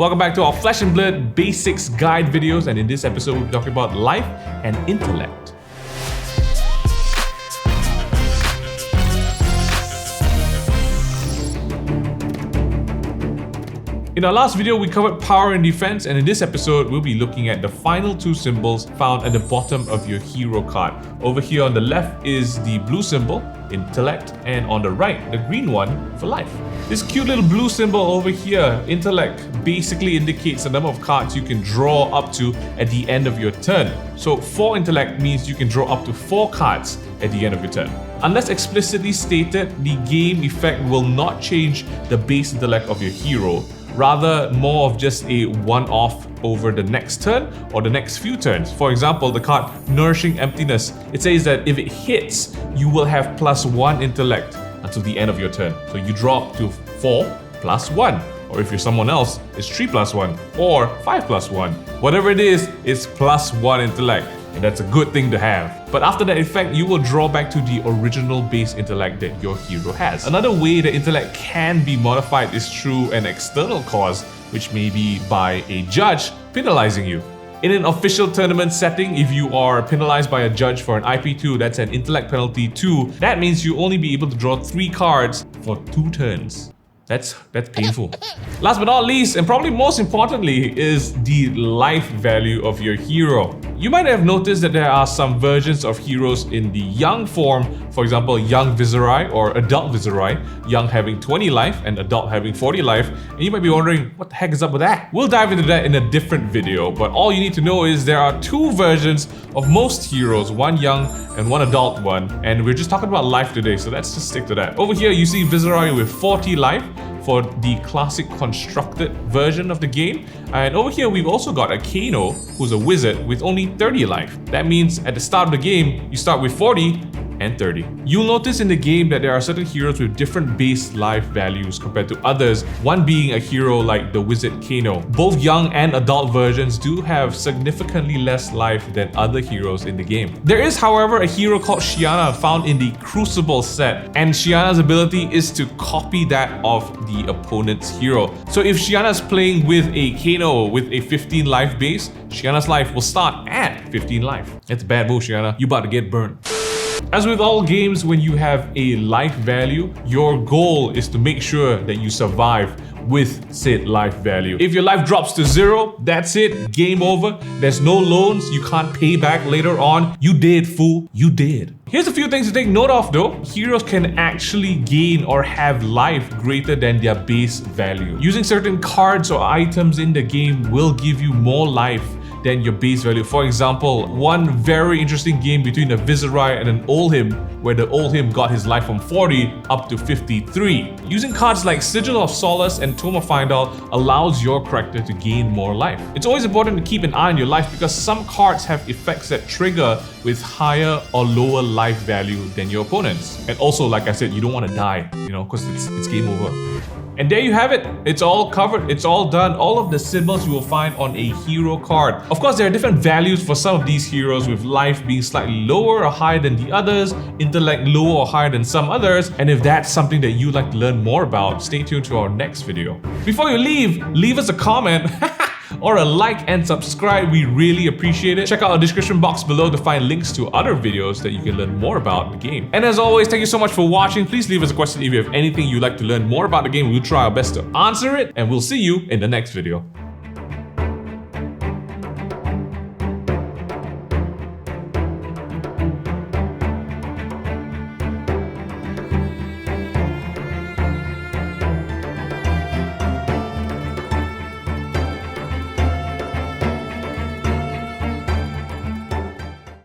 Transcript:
Welcome back to our Flesh and Blood Basics Guide videos, and in this episode we'll be talking about life and intellect. In our last video, we covered power and defense, and in this episode, we'll be looking at the final two symbols found at the bottom of your hero card. Over here on the left is the blue symbol, intellect, and on the right, the green one for life. This cute little blue symbol over here, intellect, basically indicates the number of cards you can draw up to at the end of your turn. So 4 intellect means you can draw up to 4 cards at the end of your turn. Unless explicitly stated, the game effect will not change the base intellect of your hero. Rather, more of just a one-off over the next turn or the next few turns. For example, the card Nourishing Emptiness. It says that if it hits, you will have +1 intellect until the end of your turn. So you draw up to 4 + 1. Or if you're someone else, it's 3 + 1 or 5 + 1. Whatever it is, it's +1 intellect. And that's a good thing to have. But after that effect, you will draw back to the original base intellect that your hero has. Another way that intellect can be modified is through an external cause, which may be by a judge penalizing you. In an official tournament setting, if you are penalized by a judge for an IP2, that's an intellect penalty 2. That means you only be able to draw 3 cards for 2 turns. That's painful. Last but not least, and probably most importantly, is the life value of your hero. You might have noticed that there are some versions of heroes in the young form, for example, young Viserai or adult Viserai, young having 20 life and adult having 40 life, and you might be wondering, what the heck is up with that? We'll dive into that in a different video, but all you need to know is there are 2 versions of most heroes, one young and one adult one, and we're just talking about life today, so let's just stick to that. Over here, you see Viserai with 40 life for the classic constructed version of the game. And over here, we've also got a Kano, who's a wizard with only 30 life. That means at the start of the game, you start with 40 and 30. You'll notice in the game that there are certain heroes with different base life values compared to others, one being a hero like the wizard Kano. Both young and adult versions do have significantly less life than other heroes in the game. There is, however, a hero called Shiana found in the Crucible set, and Shiana's ability is to copy that of the opponent's hero. So if Shiana's playing with a Kano with a 15 life base, Shiana's life will start at 15 life. That's a bad move, Shiana. You about to get burnt. As with all games, when you have a life value, your goal is to make sure that you survive with said life value. If your life drops to 0, that's it, game over. There's no loans, you can't pay back later on. You did, fool, you did. Here's a few things to take note of though. Heroes can actually gain or have life greater than their base value. Using certain cards or items in the game will give you more life than your base value. For example, one very interesting game between a Viserai and an Olhim, where the Olhim got his life from 40 up to 53. Using cards like Sigil of Solace and Tome of Fyendal allows your character to gain more life. It's always important to keep an eye on your life because some cards have effects that trigger with higher or lower life value than your opponents. And also, like I said, you don't want to die, because it's game over. And there you have it. It's all covered. It's all done. All of the symbols you will find on a hero card. Of course, there are different values for some of these heroes, with life being slightly lower or higher than the others, intellect lower or higher than some others. And if that's something that you'd like to learn more about, stay tuned to our next video. Before you leave us a comment or a like and subscribe. We really appreciate it. Check out our description box below to find links to other videos that you can learn more about the game. And as always, thank you so much for watching. Please leave us a question if you have anything you'd like to learn more about the game. We'll try our best to answer it, and we'll see you in the next video.